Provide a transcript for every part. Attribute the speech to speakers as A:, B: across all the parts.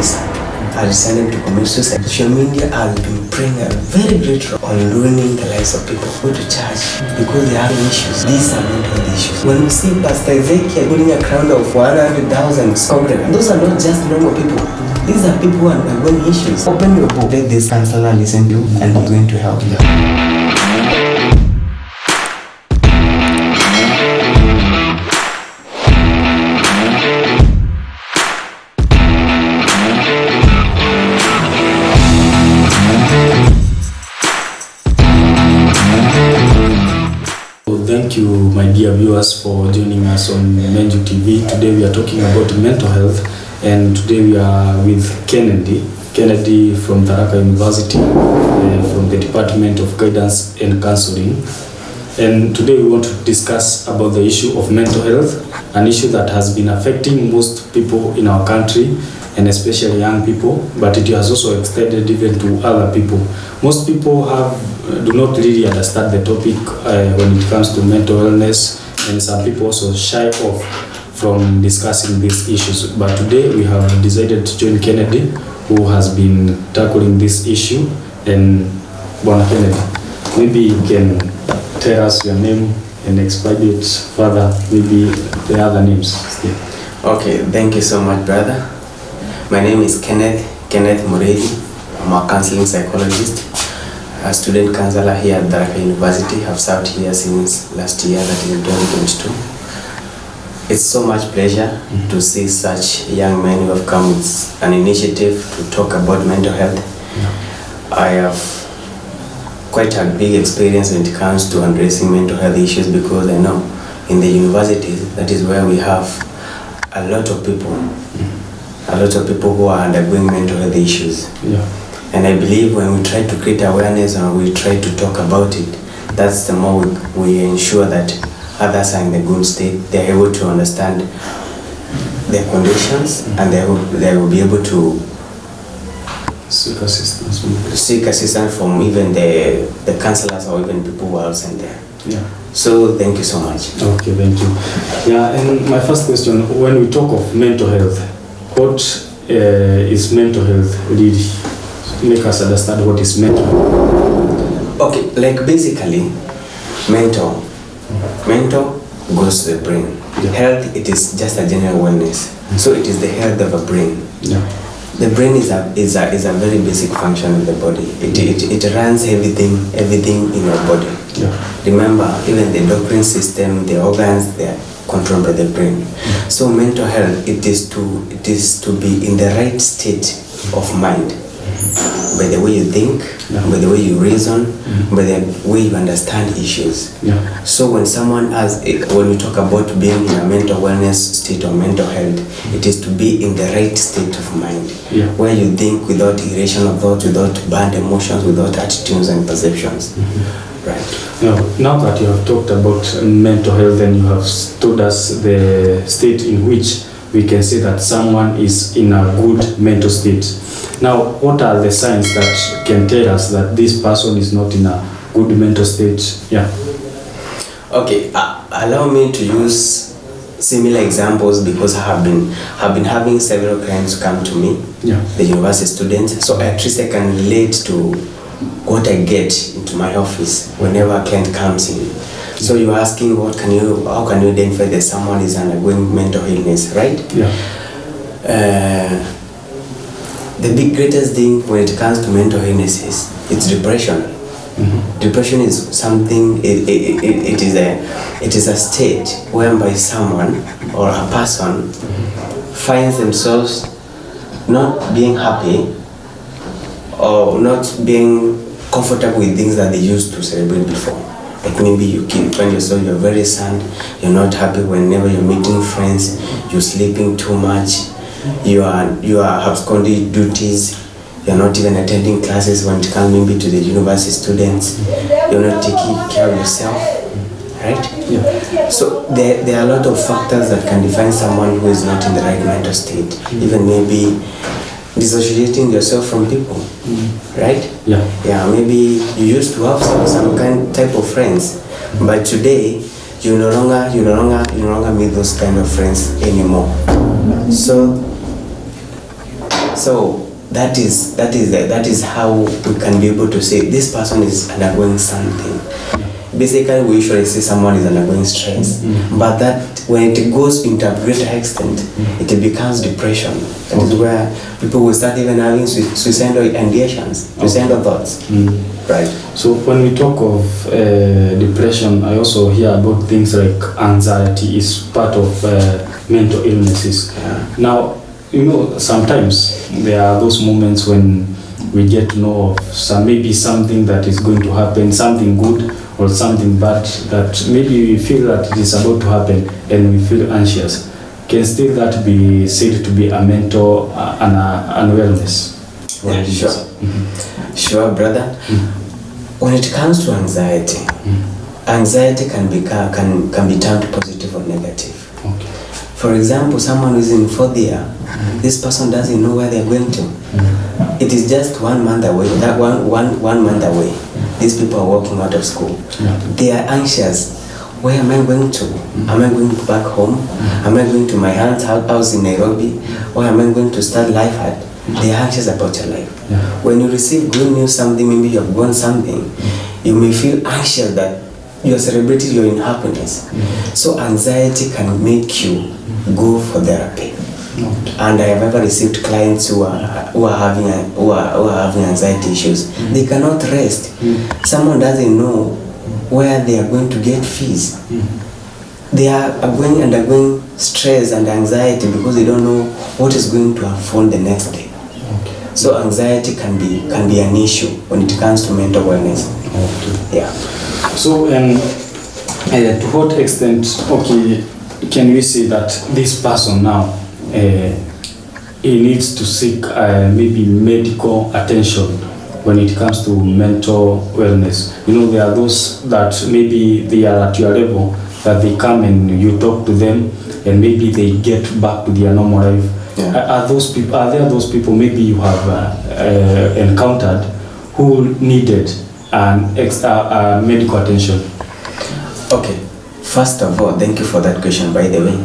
A: cancer. I decided to commit suicide. Social media has been playing a very great role on ruining the lives of people who go to church because they have issues. These are mental health issues. When we see Pastor Ezekiel building a crowd of 100,000 congregants, those are not just normal people. These are people who are undergoing issues. Open your book, let this counselor listen to you, and he's going to help you.
B: Thank you, my dear viewers, for joining us on Menju TV. Today we are talking about mental health, and today we are with Kennedy from Tharaka University, from the Department of Guidance and Counseling. And today we want to discuss about the issue of mental health, an issue that has been affecting most people in our country, and especially young people, but it has also extended even to other people. Most people do not really understand the topic when it comes to mental illness, and some people also shy off from discussing these issues. But today we have decided to join Kennedy, who has been tackling this issue. And Bwana Kennedy, maybe you can tell us your name and explain it further, maybe the other names still.
A: Okay, thank you so much, brother. My name is Kenneth Muredi. I'm a counseling psychologist, a student counselor here at Tharaka University. I've served here since last year, that is 2022. It's so much pleasure to see such young men who have come with an initiative to talk about mental health. I have quite a big experience when it comes to addressing mental health issues, because I know in the universities, that is where we have a lot of people who are undergoing mental health issues. And I believe when we try to create awareness and we try to talk about it, that's the more we ensure that others are in a good state. They're able to understand their conditions, and they will be able to seek assistance from even the counselors or even people who are outside there. So thank you so much.
B: Okay, thank you. And my first question, when we talk of mental health, what is mental health really? Make us understand what is mental health.
A: Okay, like basically, mental goes to the brain. Health, it is just a general wellness. So it is the health of a brain. The brain is a very basic function of the body. It runs everything in your body. Remember, even the endocrine system, the organs, they are controlled by the brain. So mental health, it is to be in the right state of mind, by the way you think, by the way you reason, by the way you understand issues. So when when you talk about being in a mental wellness state or mental health, it is to be in the right state of mind, where you think without irration of thought, without bad emotions, without attitudes and perceptions. Right.
B: Now that you have talked about mental health, and you have told us the state in which we can say that someone is in a good mental state. Now, what are the signs that can tell us that this person is not in a good mental state?
A: Okay, allow me to use similar examples, because I have been having several clients come to me, the university students. So at least I can relate to what I get into my office whenever a client comes in. So you're asking, how can you identify that someone is undergoing mental illness, right? The greatest thing when it comes to mental illnesses, it's depression. Depression is something. It is a state whereby someone or a person finds themselves not being happy or not being comfortable with things that they used to celebrate before. Like maybe you can find yourself, you're very sad, you're not happy whenever you're meeting friends, you're sleeping too much, you are absconding duties, you're not even attending classes when it comes maybe to the university students, you're not taking care of yourself, right? So there are a lot of factors that can define someone who is not in the right mental state. Even maybe dissociating yourself from people, right? Maybe you used to have some type of friends, but today you no longer meet those kind of friends anymore. So So that is how we can be able to say this person is undergoing something. Basically, we usually say someone is undergoing stress, but that when it goes into a greater extent, it becomes depression. That is where people will start even having suicidal ideations, suicidal thoughts. Right.
B: So when we talk of depression, I also hear about things like anxiety is part of mental illnesses.
A: Yeah.
B: Now, you know, sometimes there are those moments when we get to know of maybe something that is going to happen, something good or something bad, that maybe we feel that it is about to happen and we feel anxious. Can still that be said to be a mental unwellness?
A: Yeah, sure. Sure, brother. When it comes to anxiety, anxiety can be turned positive or negative.
B: Okay.
A: For example, someone who is in 4th year, this person doesn't know where they're going to. It is just 1 month away. That one month away, these people are walking out of school. They are anxious. Where am I going to? Am I going back home? Am I going to my aunt's house in Nairobi? Or am I going to start life at? They are anxious about your life. When you receive good news, something, maybe you have won something, you may feel anxious that you are celebrating your happiness. So anxiety can make you go for therapy. And I have ever received clients who are having anxiety issues. They cannot rest. Someone doesn't know where they are going to get fees. They are undergoing stress and anxiety because they don't know what is going to unfold the next day. So anxiety can be an issue when it comes to mental wellness. Yeah.
B: So to what extent, can we say that this person now he needs to seek maybe medical attention when it comes to mental wellness? You know, there are those that maybe they are at your level, that they come and you talk to them and maybe they get back to their normal life. Are there those people maybe you have encountered who needed an extra medical attention?
A: Okay. First of all, thank you for that question, by the way.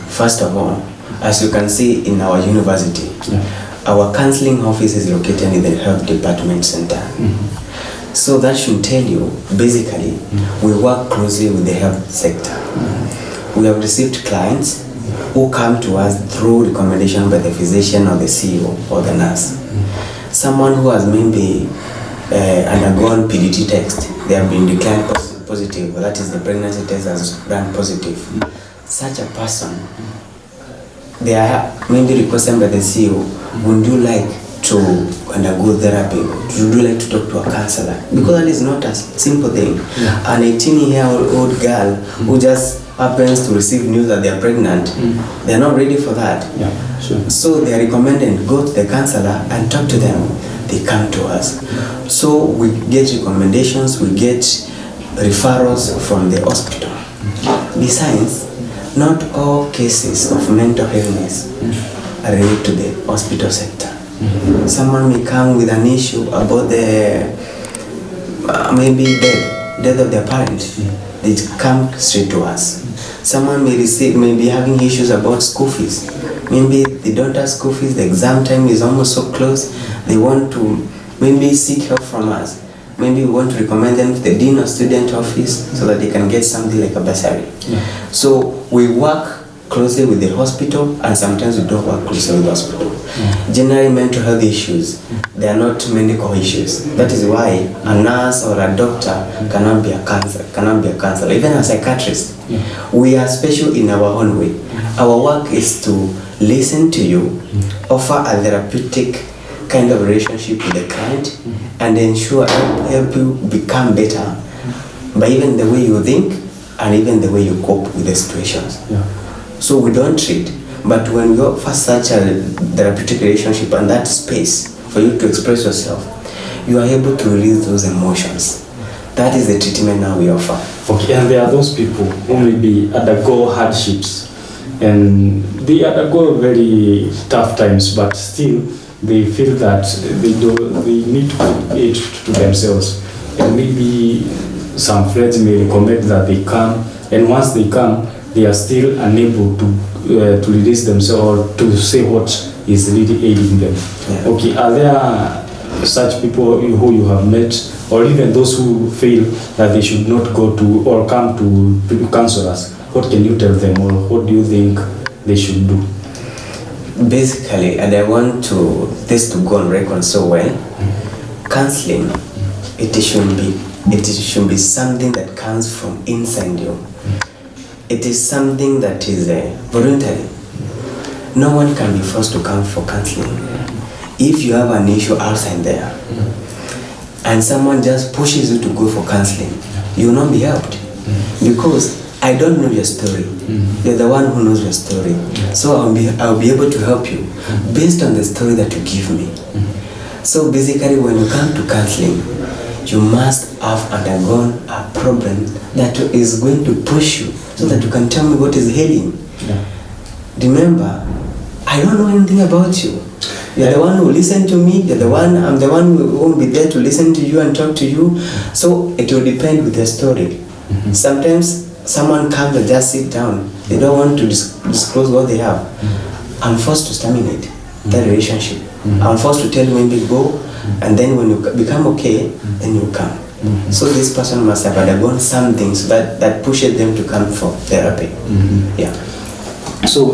A: First of all, as you can see in our university, our counseling office is located in the health department center. So that should tell you, basically, we work closely with the health sector. We have received clients who come to us through recommendation by the physician or the CEO or the nurse. Someone who has maybe undergone PDT test, they have been declared positive, that is the pregnancy test has run positive. Such a person, they are maybe requested by the CEO, would you like to undergo therapy? Would you like to talk to a counselor? Because that is not a simple thing. An 18-year-old girl who just happens to receive news that they are pregnant, they are not ready for that. So they are recommended, go to the counselor and talk to them. They come to us. So we get recommendations, we get referrals from the hospital. Besides, not all cases of mental illness are related to the hospital sector. Someone may come with an issue about the maybe death of their parent. They come straight to us. Someone may be having issues about school fees. Maybe they don't have school fees, the exam time is almost so close. They want to maybe seek help from us. Maybe we want to recommend them to the dean of student office so that they can get something like a bursary. So we work closely with the hospital, and sometimes we don't work closely with the hospital. Generally, mental health issues, they are not medical issues. That is why a nurse or a doctor cannot be a counselor, even a psychiatrist. We are special in our own way. Our work is to listen to you, offer a therapeutic kind of relationship with the client, and ensure help you become better by even the way you think and even the way you cope with the situations. So we don't treat, but when we offer such a therapeutic relationship and that space for you to express yourself, you are able to release those emotions. That is the treatment now we offer.
B: Okay, and there are those people who maybe undergo hardships and they undergo very tough times, but still they feel that they need to keep it to themselves. And maybe some friends may recommend that they come, and once they come, they are still unable to release themselves or to say what is really aiding them.
A: Yeah.
B: Okay, are there such people who you have met, or even those who feel that they should not go to or come to counselors? What can you tell them, or what do you think they should do?
A: Basically, and I want this to go on record so well, counseling, it should be something that comes from inside you. It is something that is voluntary. No one can be forced to come for counseling. If you have an issue outside there, and someone just pushes you to go for counseling, you will not be helped. Because I don't know your story. You're the one who knows your story. So I'll be able to help you based on the story that you give me. So basically, when you come to counseling, you must have undergone a problem that is going to push you so that you can tell me what is ailing. Remember, I don't know anything about you. You're the one who listen to me. I'm the one who will be there to listen to you and talk to you. So it will depend with the story. Sometimes someone comes and just sit down. They don't want to disclose what they have. I'm forced to terminate that relationship. I'm forced to tell you maybe go, and then when you become okay, then you come. So this person must have undergone something so that pushes them to come for therapy. Yeah.
B: So,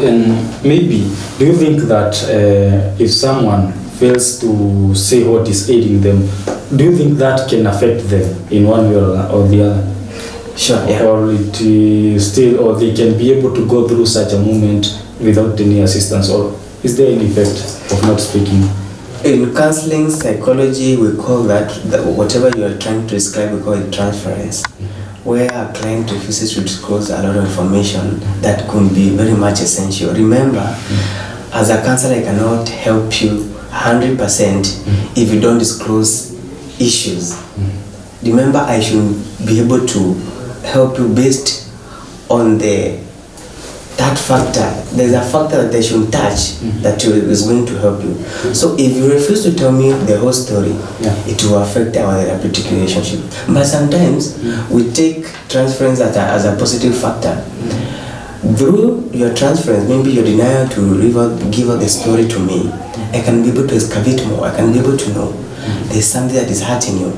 B: maybe, do you think that if someone fails to say what is aiding them, do you think that can affect them in one way or the other?
A: Sure, yeah.
B: Or it is still, or they can be able to go through such a moment without any assistance, or is there any effect of not speaking?
A: In counseling psychology, we call that whatever you are trying to describe, we call it transference, where a client refuses to disclose a lot of information that could be very much essential. Remember, as a counselor, I cannot help you 100% if you don't disclose issues. Remember, I should be able to help you based on that factor. There's a factor that they should touch that is going to help you. So if you refuse to tell me the whole story, it will affect our therapeutic relationship. But sometimes we take transference as a positive factor. Through your transference, maybe your denial to give out the story to me, I can be able to excavate more. I can be able to know there's something that is hurting you.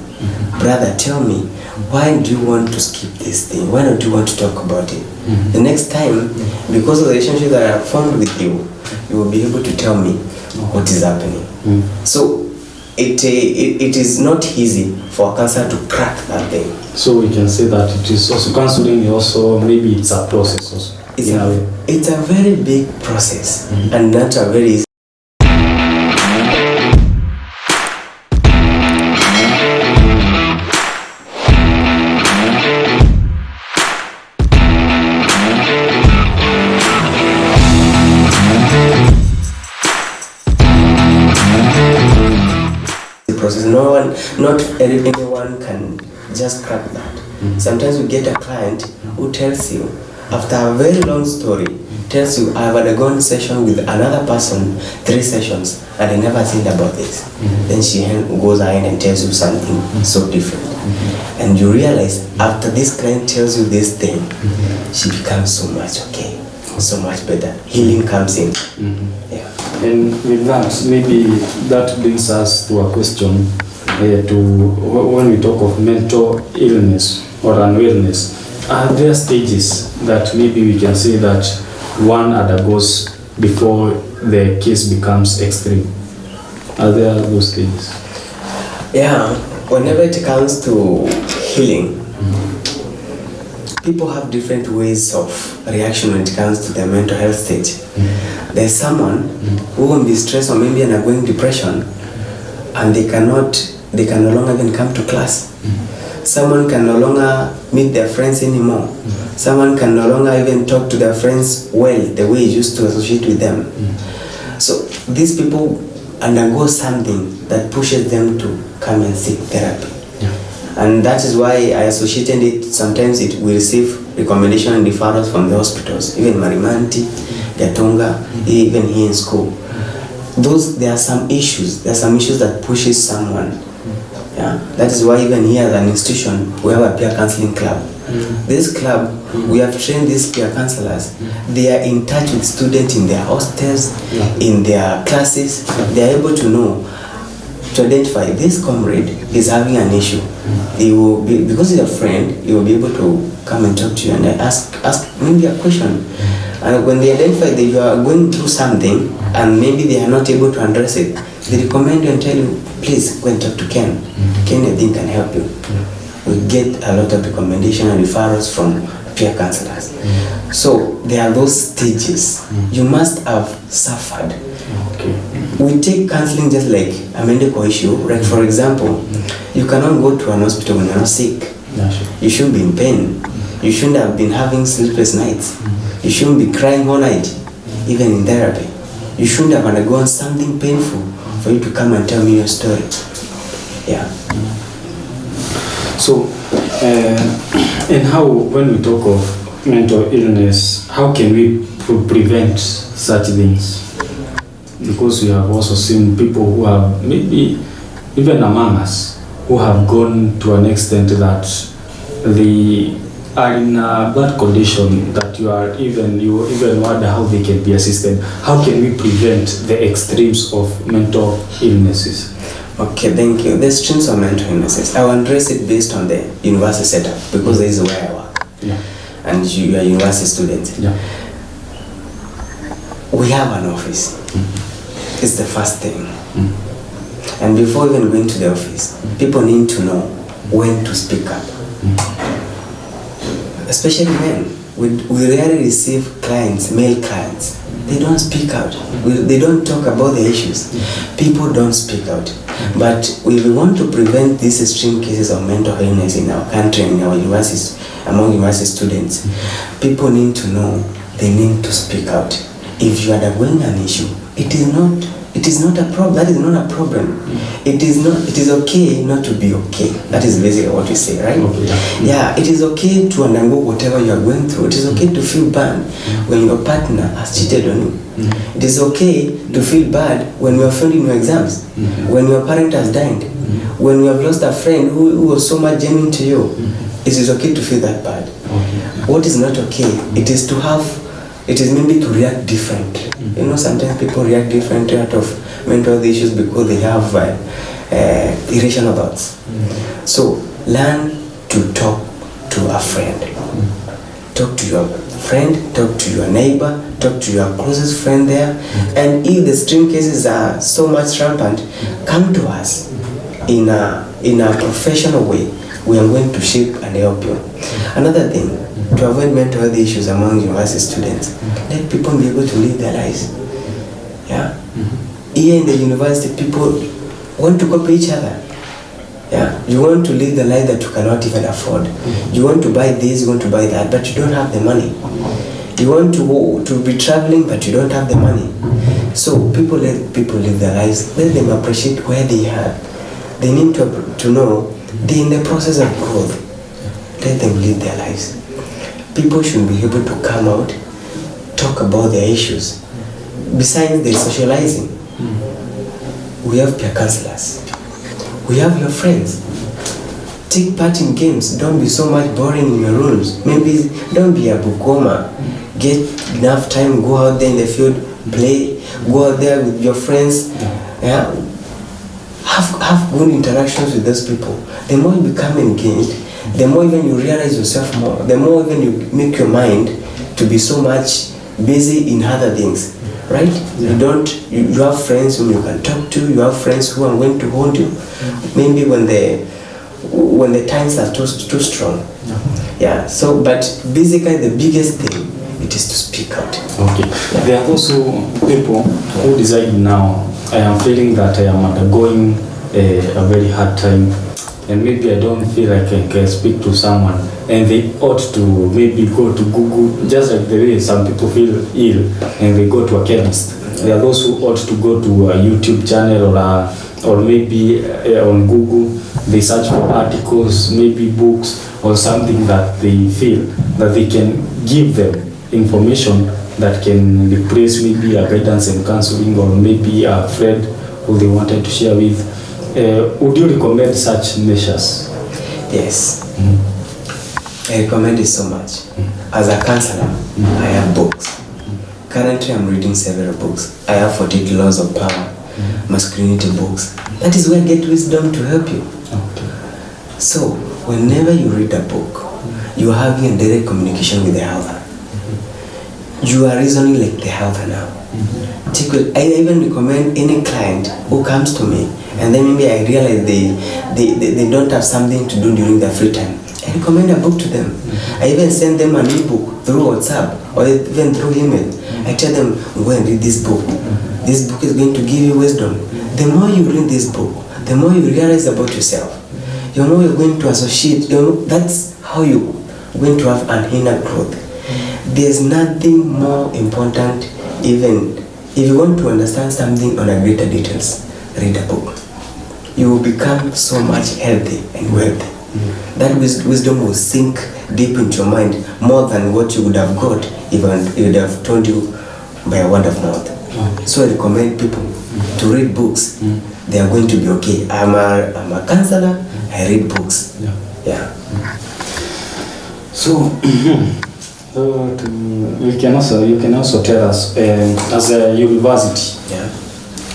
A: Brother, tell me, why do you want to skip this thing? Why don't you want to talk about it? The next time, because of the relationship that I have formed with you, you will be able to tell me what is happening. So it is not easy for a counselor to crack that thing.
B: So we can say that it is also counseling, also maybe it's a process also.
A: It's a very big process and not a very easy. Process. Not anyone can just crack that. Sometimes we get a client who tells you, after a very long story, tells you, I have undergone session with another person, 3 sessions, and I never think about this. Then she goes ahead and tells you something so different. And you realize, after this client tells you this thing, she becomes so much okay, so much better. Healing comes in. Yeah.
B: And with that, maybe that brings us to a question when we talk of mental illness or unwellness. Are there stages that maybe we can say that one undergoes before the case becomes extreme? Are there those stages?
A: Yeah, whenever it comes to healing, people have different ways of reaction when it comes to their mental health state. There's someone who will be stressed or maybe undergoing depression, and they can no longer even come to class. Someone can no longer meet their friends anymore. Someone can no longer even talk to their friends well the way you used to associate with them. So these people undergo something that pushes them to come and seek therapy. And that is why I associated it. Sometimes we receive recommendation and referrals from the hospitals, even Marimanti, Gatonga, even here in school. There are some issues that pushes someone Yeah, that is why even here at an institution we have a peer counseling club. This club, we have trained these peer counselors. They are in touch with students in their hostels, in their classes. They are able to know, to identify this comrade is having an issue. He will be, because he's a friend, he will be able to come and talk to you and ask maybe a question. And when they identify that you are going through something and maybe they are not able to address it, they recommend you and tell you, please go and talk to Ken. Ken, I think, can help you. We get a lot of recommendation and referrals from peer counselors. So there are those stages. You must have suffered. We take counseling just like a medical issue. Like for example, you cannot go to an hospital when you're not sick. You shouldn't be in pain. You shouldn't have been having sleepless nights. You shouldn't be crying all night, even in therapy. You shouldn't have undergone something painful for you to come and tell me your story. Yeah.
B: So, and how, when we talk of mental illness, how can we prevent such things? Because we have also seen people who have, maybe even among us, who have gone to an extent that they are in a bad condition that you even wonder how they can be assisted. How can we prevent the extremes of mental illnesses?
A: Okay, thank you. The extremes of mental illnesses, I will address it based on the university setup, because this is where I work.
B: Yeah.
A: And you are a university student.
B: Yeah.
A: We have an office. It's the first thing. And before even going to the office, people need to know when to speak up. Especially men. We rarely receive clients, male clients. They don't speak out. They don't talk about the issues. People don't speak out. But if we want to prevent these extreme cases of mental illness in our country and in our universities, among university students, people need to know they need to speak out. If you are undergoing an issue, it is not a problem. That is not a problem. It is okay not to be okay. That is basically what we say, right?
B: Okay.
A: Yeah, it is okay to undergo whatever you are going through. It is okay to feel bad when your partner has cheated on you. It is okay to feel bad when you are failing your exams, when your parent has died, when you have lost a friend who was so much genuine to you. It is okay to feel that bad. What is not okay, it is maybe to react differently. You know, sometimes people react differently out of mental health issues because they have irrational thoughts. So learn to talk to a friend. Talk to your friend, talk to your neighbor, talk to your closest friend there. And if the extreme cases are so much rampant, come to us in a professional way. We are going to shape and help you. Another thing, to avoid mental health issues among university students, let people be able to live their lives. Yeah. Here in the university, people want to copy each other. Yeah. You want to live the life that you cannot even afford. You want to buy this, you want to buy that, but you don't have the money. You want to be traveling, but you don't have the money. So let people live their lives. Let them appreciate where they are. They need to know they're in the process of growth. Let them live their lives. People should be able to come out, talk about their issues. Besides the socializing, we have peer counselors. We have your friends. Take part in games. Don't be so much boring in your rooms. Maybe don't be a bookworm. Get enough time, go out there in the field, play, go out there with your friends. Yeah. Have good interactions with those people. The more you become engaged, the more even you realize yourself more, the more even you make your mind to be so much busy in other things, right? Yeah. You have friends whom you can talk to, you have friends who are going to hold you, maybe when the times are too strong. Yeah, so, but basically the biggest thing, it is to speak out. Okay.
B: Yeah. There are also people who decide now, I am feeling that I am undergoing a very hard time, and maybe I don't feel like I can speak to someone, and they ought to maybe go to Google, just like the way some people feel ill and they go to a chemist. There are those who ought to go to a YouTube channel or maybe on Google, they search for articles, maybe books or something that they feel that they can give them information that can replace maybe a guidance and counseling, or maybe a friend who they wanted to share with. Would you recommend such measures?
A: Yes. I recommend it so much. As a counselor, I have books. Currently, I'm reading several books. I have 48 Laws of Power, masculinity books. That is where Get Wisdom to help you.
B: Okay.
A: So, whenever you read a book, you are having a direct communication with the author. You are reasoning like the author now. I even recommend any client who comes to me and then maybe I realize they don't have something to do during their free time. I recommend a book to them. I even send them an ebook through WhatsApp or even through email. I tell them, go and read this book. This book is going to give you wisdom. The more you read this book, the more you realize about yourself. The more you're going to associate. That's how you're going to have an inner growth. There's nothing more important. Even if you want to understand something on a greater details, read a book. You will become so much healthy and wealthy. That wisdom will sink deep into your mind more than what you would have got if I would have told you by a word of mouth. So I recommend people to read books. They are going to be okay. I'm a counselor. I read books. Yeah.
B: So, you can also tell us as a university,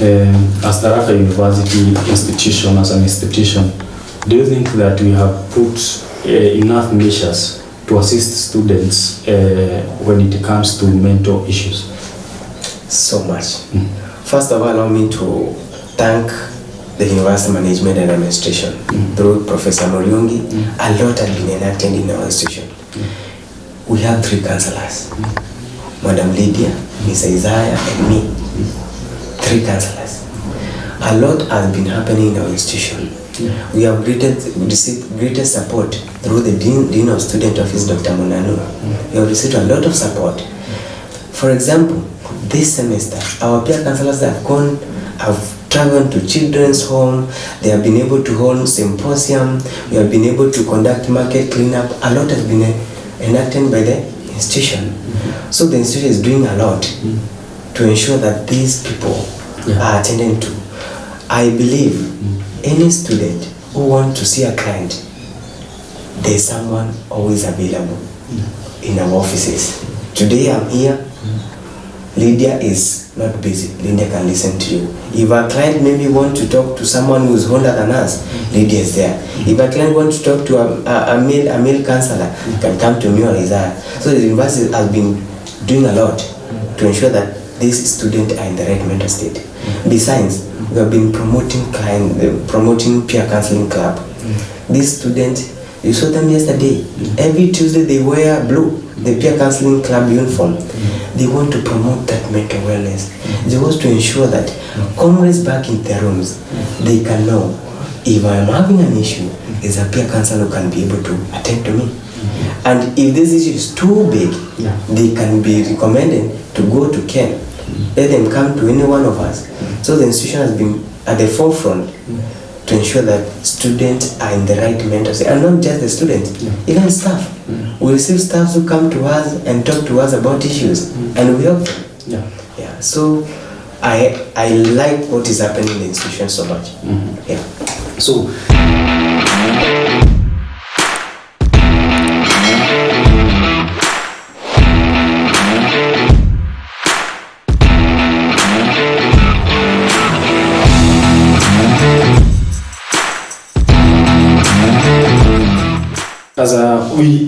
B: as Tharaka University institution, as an institution, do you think that we have put enough measures to assist students when it comes to mental issues?
A: So much. First of all, allow me to thank the University Management and Administration through Professor Muriungi. A lot has been enacted in our institution. We have 3 counselors, Madam Lydia, Mr. Isaiah, and me. 3 counselors. A lot has been happening in our institution. We have received greater support through the Dean of Student Office, Dr. Munanu. We have received a lot of support. For example, this semester, our peer counselors have traveled to children's home. They have been able to hold symposium. We have been able to conduct market cleanup. A lot has been enacted by the institution. So the institution is doing a lot to ensure that these people are attended to. I believe any student who wants to see a client, there is someone always available in our offices. Today I'm here. Lydia is not busy. Lydia can listen to you. If a client maybe want to talk to someone who is older than us, Lydia is there. If a client wants to talk to a male counselor, can come to me or Isaiah. So the university has been doing a lot to ensure that these students are in the right mental state. Besides, we have been promoting peer counseling club. These students, you saw them yesterday. Every Tuesday they wear blue, the peer counseling club uniform. They want to promote that mental wellness. They want to ensure that comrades back in their rooms, they can know if I am having an issue, is a peer counselor who can be able to attend to me. And if this issue is too big, they can be recommended to go to Ken. Let them come to any one of us. So the institution has been at the forefront to ensure that students are in the right mental state, and not just the students, even staff. We receive staffs who come to us and talk to us about issues, and we help them. So I like what is happening in the institution so much.
B: So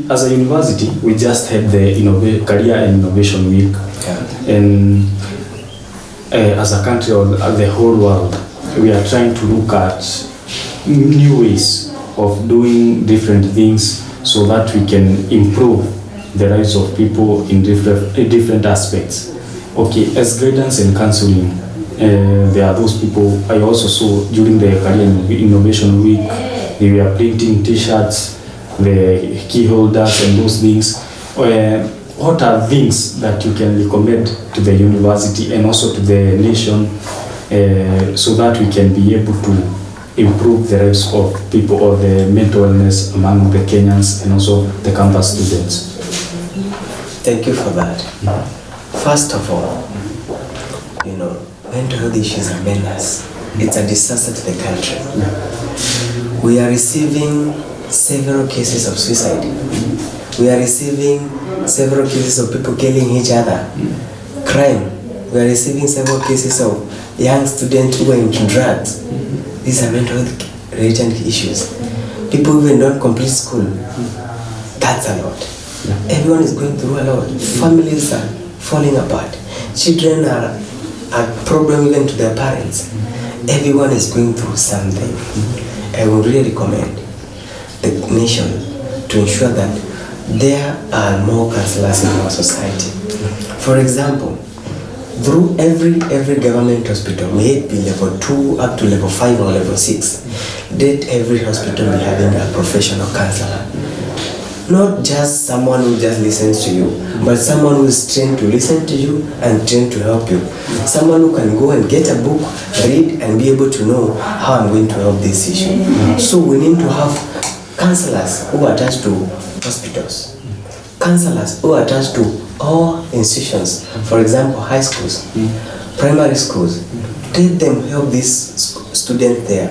B: as a university, we just had the Career and Innovation Week, and as a country or the whole world, we are trying to look at new ways of doing different things so that we can improve the lives of people in different aspects. Okay, as guidance and counseling, there are those people I also saw during the Career and Innovation Week. They were printing T-shirts, the key holders and those things. What are things that you can recommend to the university and also to the nation so that we can be able to improve the lives of people or the mental wellness among the Kenyans and also the campus students?
A: Thank you for that. First of all, mental health issues are menace it's a disaster to the country. We are receiving several cases of suicide. We are receiving several cases of people killing each other. Crime. We are receiving several cases of young students who are into drugs. These are mental health related issues. People even don't complete school. That's a lot. Everyone is going through a lot. Families are falling apart. Children are a problem even to their parents. Everyone is going through something. I would really recommend the nation to ensure that there are more counselors in our society. For example, through every government hospital, may it be level 2 up to level 5 or level 6, let every hospital be having a professional counselor. Not just someone who just listens to you, but someone who is trained to listen to you and trained to help you. Someone who can go and get a book, read, and be able to know how I'm going to help this issue. So we need to have counselors who are attached to hospitals, counselors who are attached to all institutions. For example, high schools, primary schools. Let them help these students there.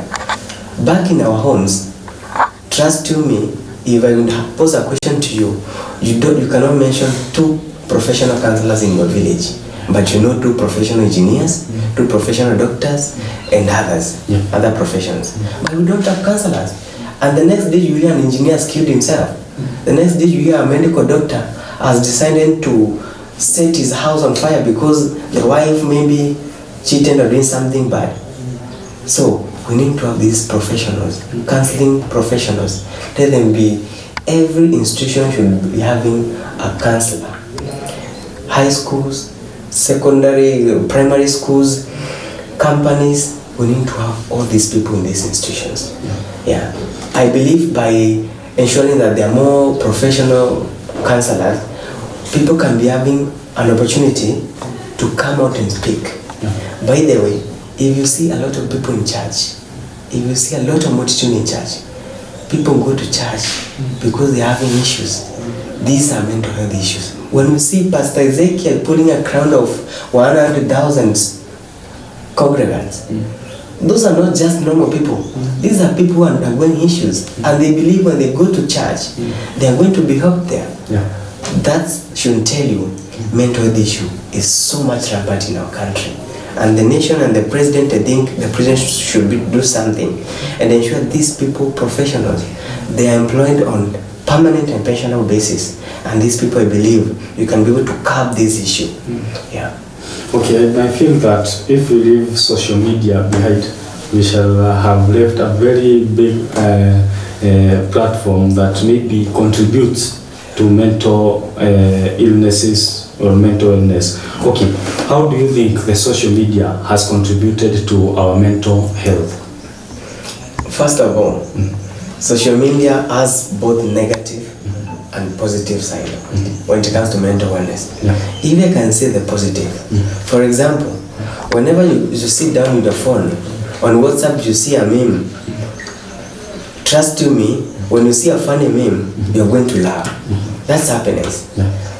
A: Back in our homes, trust to me, if I would pose a question to you, you cannot mention 2 professional counselors in your village, but you know 2 professional engineers, 2 professional doctors, and others, other professions. But we don't have counselors. And the next day you hear an engineer has killed himself. The next day you hear a medical doctor has decided to set his house on fire because the wife maybe cheated or doing something bad. So we need to have these professionals, counseling professionals. Let them be, every institution should be having a counselor. High schools, secondary, primary schools, companies, we need to have all these people in these institutions. Yeah. I believe by ensuring that there are more professional counselors, people can be having an opportunity to come out and speak. By the way, if you see a lot of people in church, if you see a lot of multitude in church, people go to church because they're having issues. These are mental health issues. When we see Pastor Ezekiel putting a crowd of 100,000 congregants, those are not just normal people. These are people who are undergoing issues, and they believe when they go to church, they are going to be helped there. That should tell you mental health issue is so much rampant in our country. And the nation and the president, I think the president should do something and ensure these people, professionals, they are employed on permanent and pensionable basis. And these people, I believe, you can be able to curb this issue. Yeah.
B: Okay, I feel that if we leave social media behind, we shall have left a very big platform that maybe contributes to mental illnesses or mental illness. Okay, how do you think the social media has contributed to our mental health?
A: First of all, social media has both negative and positive side when it comes to mental wellness. If I can say the positive, for example, whenever you sit down with your phone, on WhatsApp you see a meme, trust you me, when you see a funny meme, you're going to laugh. That's happiness.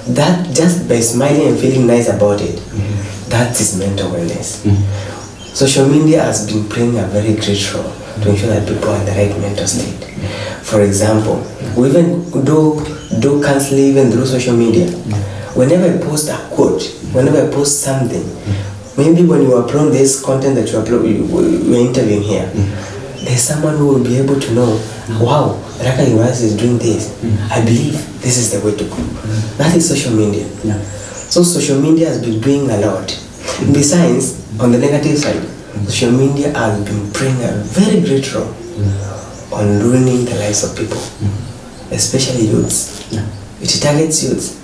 A: That just by smiling and feeling nice about it, that is mental wellness. Social media has been playing a very great role to ensure that people are in the right mental state. For example, we even do counseling even through social media. Whenever I post a quote, whenever I post something, maybe when you upload this content that you're interviewing here, there's someone who will be able to know, wow, Tharaka University is doing this. I believe this is the way to go. That is social media. So social media has been doing a lot. Besides, on the negative side, social media has been playing a very great role on ruining the lives of people, especially youths. It targets youths.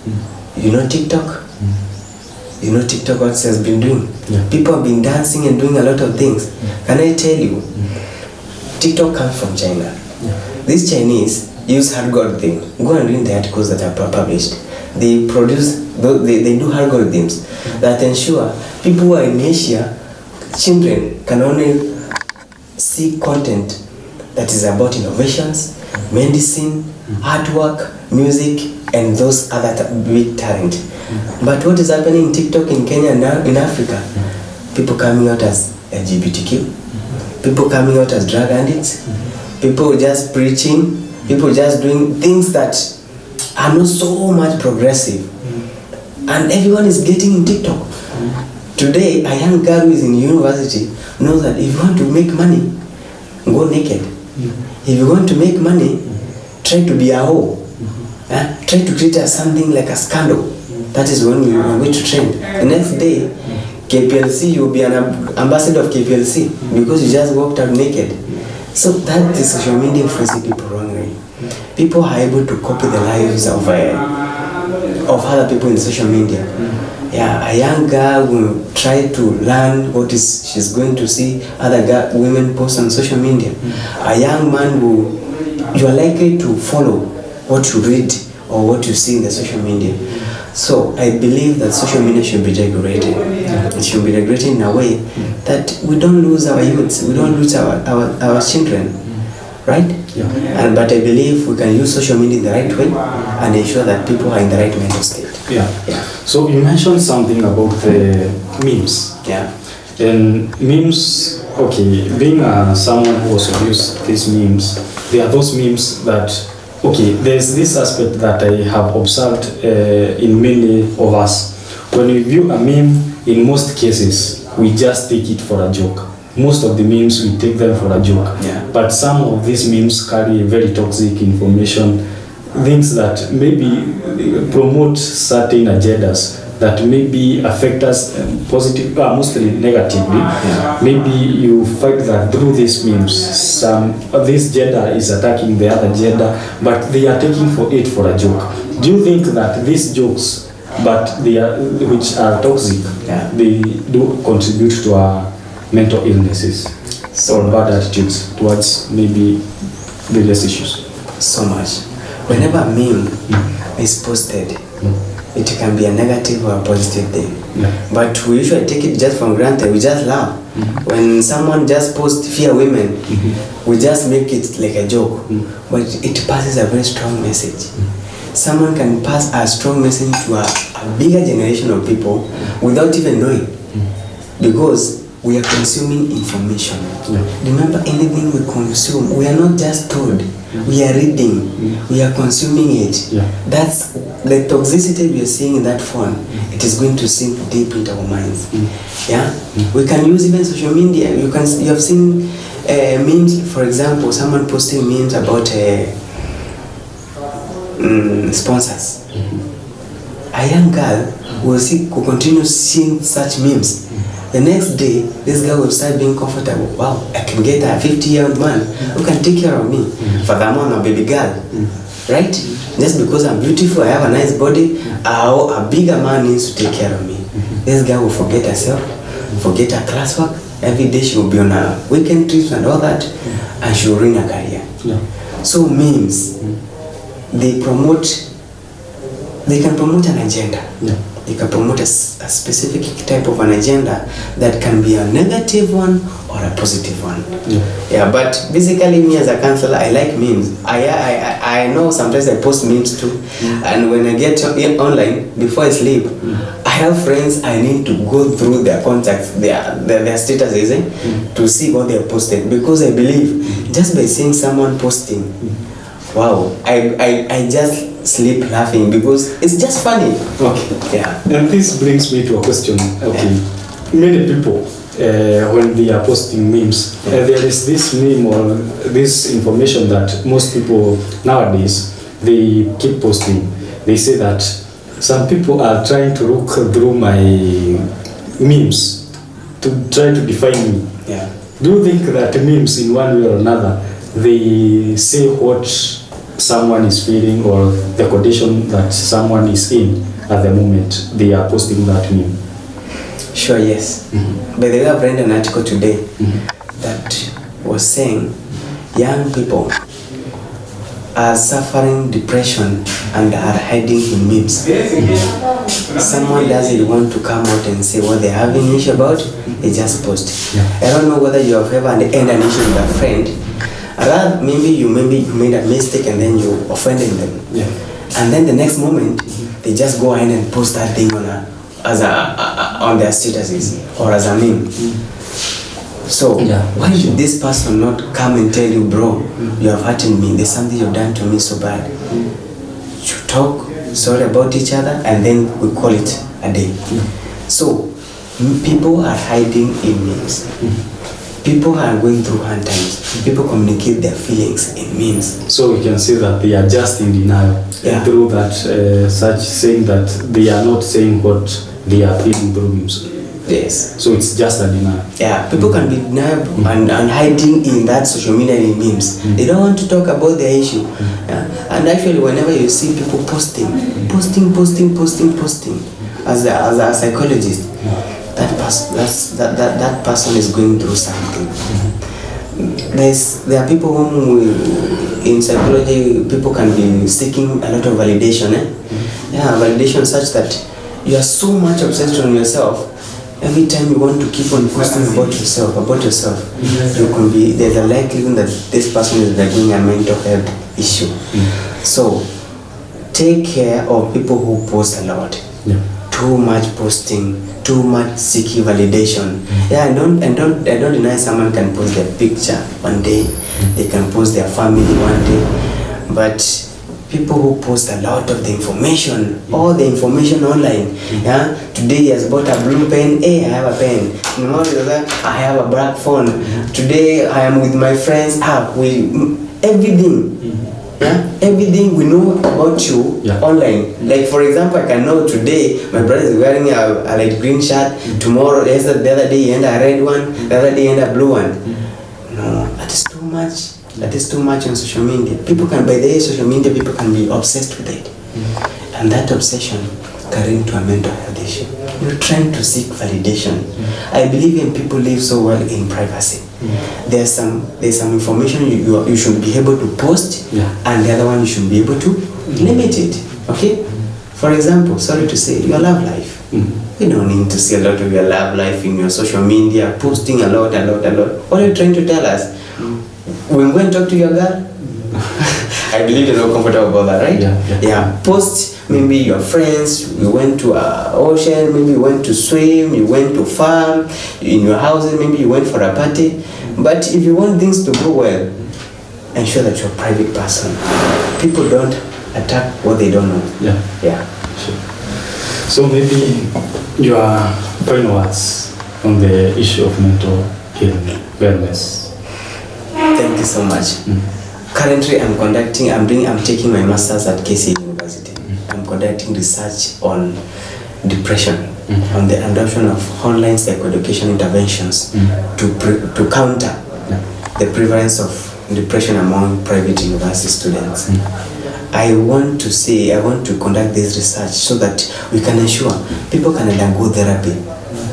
A: You know TikTok? You know TikTok what it has been doing? People have been dancing and doing a lot of things. Can I tell you, TikTok comes from China. These Chinese use algorithms. Go and read the articles that are published. They do algorithms that ensure people who are in Asia, children can only see content that is about innovations, medicine, artwork, music, and those other big talent. But what is happening in TikTok in Kenya now in Africa? People coming out as LGBTQ, people coming out as drug addicts, people just preaching, people just doing things that are not so much progressive. And everyone is getting in TikTok. Today, a young girl who is in university knows that if you want to make money, go naked. If you want to make money, try to be a hoe. Try to create something like a scandal. That is when we are going to trend. The next day, KPLC, you will be an ambassador of KPLC because you just walked out naked. So that is social media influencing people wrongly. People are able to copy the lives of other people in social media. Yeah, a young girl will try to learn what is she's going to see other women post on social media. A young man will, you are likely to follow what you read or what you see in the social media. So I believe that social media should be regulated. It should be regulated in a way that we don't lose our youths, we don't lose our children, right? Yeah. But I believe we can use social media in the right way and ensure that people are in the right mental state.
B: Yeah. So you mentioned something about the memes.
A: Yeah.
B: And memes, okay, being someone who also uses these memes, there are those memes that, okay, there's this aspect that I have observed in many of us. When we view a meme, in most cases, we just take it for a joke. Most of the memes, we take them for a joke.
A: Yeah.
B: But some of these memes carry very toxic information, things that maybe promote certain agendas that maybe affect us positive, mostly negatively.
A: Yeah.
B: Maybe you find that through these memes, this gender is attacking the other gender, but they are taking it for a joke. Do you think that these jokes, but they are, which are toxic, they do contribute to our mental illnesses or bad attitudes towards maybe various issues?
A: So much. Whenever a meme is posted, it can be a negative or a positive thing. Yeah. But we usually take it just for granted. We just laugh. When someone just posts fear women, we just make it like a joke. But it passes a very strong message. Someone can pass a strong message to a bigger generation of people without even knowing. Because we are consuming information. Remember, anything we consume, we are not just told. We are reading, we are consuming it. That's the toxicity we are seeing in that phone. It is going to sink deep into our minds. We can use even social media. You have seen memes, for example, someone posting memes about sponsors. A young girl will continue seeing such memes. The next day, this girl will start being comfortable. Wow, I can get a 50-year-old man who can take care of me. Furthermore, I'm a baby girl, right? Just because I'm beautiful, I have a nice body, a bigger man needs to take care of me. This girl will forget herself, forget her classwork. Every day she will be on her weekend trips and all that, and she will ruin her career. So memes, they can promote an agenda. They can promote a specific type of an agenda that can be a negative one or a positive one. But basically, me as a counselor, I like memes. I know sometimes I post memes too, and when I get online before I sleep, I have friends. I need to go through their contacts, their statuses, to see what they have posted, because I believe just by seeing someone posting, wow, I just sleep laughing because it's just funny.
B: And this brings me to a question. Many people, when they are posting memes, there is this meme or this information that most people nowadays, they keep posting. They say that some people are trying to look through my memes to try to define me. Do you think that memes, in one way or another, they say what someone is feeling or the condition that someone is in at the moment they are posting that meme?
A: Sure, yes. By the way, I've read an article today that was saying young people are suffering depression and are hiding in memes. Someone doesn't want to come out and say what they're having an issue about, they just post. I don't know whether you have ever had an issue with a friend. Maybe you made a mistake and then you offended them. And then the next moment, they just go ahead and post that thing on their statuses or as a meme. So why should this person not come and tell you, bro, you have hurted me, there's something you've done to me so bad? You talk sorry about each other and then we call it a day. So people are hiding in memes. People are going through hard times. People communicate their feelings in memes.
B: So we can say that they are just in denial.
A: Yeah.
B: Through that such saying that they are not saying what they are feeling through memes.
A: Yes.
B: So it's just a denial.
A: Yeah, people can be denial and hiding in that social media in memes. They don't want to talk about their issue. Yeah. And actually, whenever you see people posting, as a psychologist, that person is going through something. There are people whom in psychology, people can be seeking a lot of validation. Yeah, validation such that you are so much obsessed on yourself. Every time you want to keep on posting about yourself, you can be, there's a likelihood that this person is having a mental health issue. So take care of people who post a lot. Too much posting, too much seeking validation. Yeah, I don't deny someone can post their picture one day, they can post their family one day, but people who post a lot of the information, all the information online. Yeah, today he has bought a blue pen. Hey, I have a pen. Tomorrow I have a black phone. Today I am with my friends. Everything. Yeah, everything we know about you online. Like for example, I can know today my brother is wearing a light green shirt. Tomorrow, the other day he had a red one. The other day he had a blue one. No, that is too much. That is too much on social media. People can, by the way, social media, people can be obsessed with it. And that obsession can lead to a mental health issue. You're trying to seek validation. I believe when people live so well in privacy. There's some information you should be able to post, and the other one you should be able to limit it. Okay? For example, sorry to say, your love life. You don't need to see a lot of your love life in your social media, posting a lot. What are you trying to tell us? When we go and talk to your girl, I believe you're not comfortable about that, right? Yeah. Post maybe your friends, you went to an ocean, maybe you went to swim, you went to farm, in your houses, maybe you went for a party. But if you want things to go well, ensure that you're a private person. People don't attack what they don't know. Yeah.
B: Sure. So maybe your final words on the issue of mental wellness.
A: Thank you so much. Currently, I'm taking my master's at KC University. I'm conducting research on depression, on the adoption of online psychoeducation interventions to counter the prevalence of depression among private university students. I want to conduct this research so that we can ensure people can undergo therapy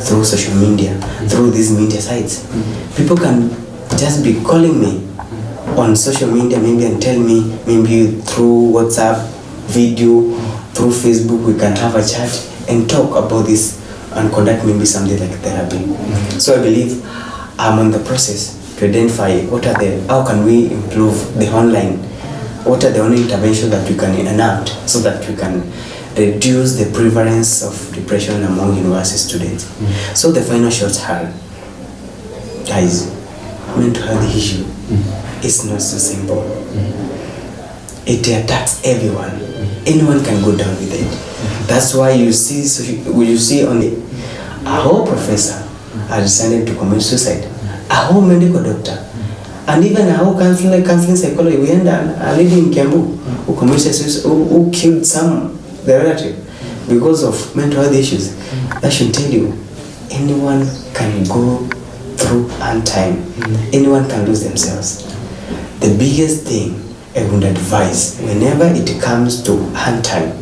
A: through social media, through these media sites. People can just be calling me on social media maybe and tell me, maybe through WhatsApp, video, through Facebook, we can have a chat and talk about this and conduct maybe something like therapy. So I believe I'm on the process to identify how can we improve the online, what are the only interventions that we can enact so that we can reduce the prevalence of depression among university students. So the final shots are, guys, mental health issue is not so simple. It attacks everyone. Anyone can go down with it. That's why you see on a whole professor has decided to commit suicide, a whole medical doctor, and even a whole counseling psychology. We had a lady in Kiambu who committed suicide, who killed the relative because of mental health issues. That should tell you, anyone can go through hard time. Anyone can lose themselves. The biggest thing I would advise whenever it comes to hard time,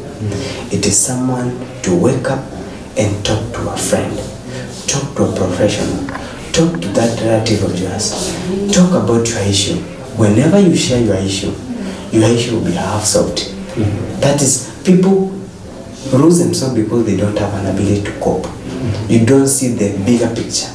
A: it is someone to wake up and talk to a friend, talk to a professional, talk to that relative of yours, talk about your issue. Whenever you share your issue will be half solved. That is, people lose themselves because they don't have an ability to cope. You don't see the bigger picture.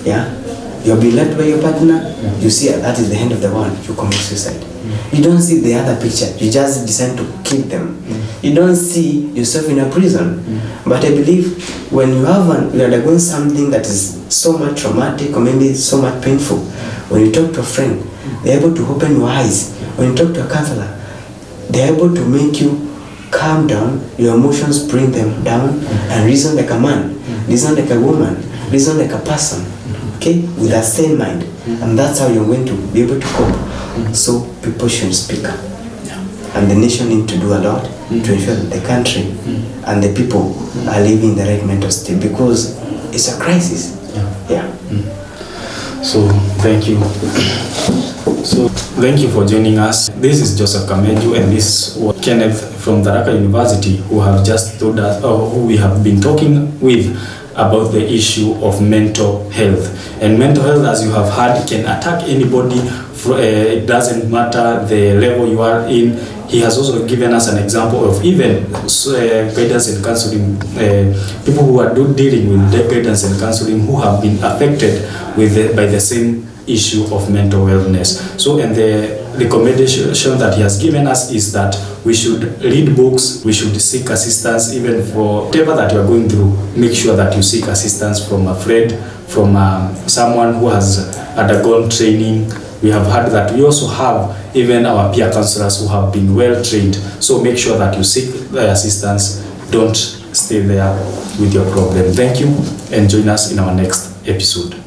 A: Yeah? You're being left by your partner, you see that is the end of the world, you commit suicide. You don't see the other picture, you just decide to kill them. you don't see yourself in a prison. But I believe when you're undergoing something that is so much traumatic or maybe so much painful, when you talk to a friend, they're able to open your eyes. When you talk to a counselor, they're able to make you calm down, your emotions bring them down, and reason like a man, reason like a woman, reason like a person, okay, with a sane mind. And that's how you're going to be able to cope. So people should speak up. And the nation need to do a lot to ensure that the country and the people are living in the right mental state, because it's a crisis.
B: So thank you. So thank you for joining us. This is Joseph Kamenju, and this was Kenneth from Tharaka University, who have just told us, or who we have been talking with about the issue of mental health. And mental health, as you have heard, can attack anybody. It doesn't matter the level you are in. He has also given us an example of even guidance and counseling, people who are dealing with guidance and counseling who have been affected by the same issue of mental wellness. So, and the recommendation that he has given us is that we should read books, we should seek assistance, even for whatever that you are going through. Make sure that you seek assistance from a friend, from someone who has undergone training. We have heard that we also have even our peer counselors who have been well trained. So make sure that you seek the assistance. Don't stay there with your problem. Thank you, and join us in our next episode.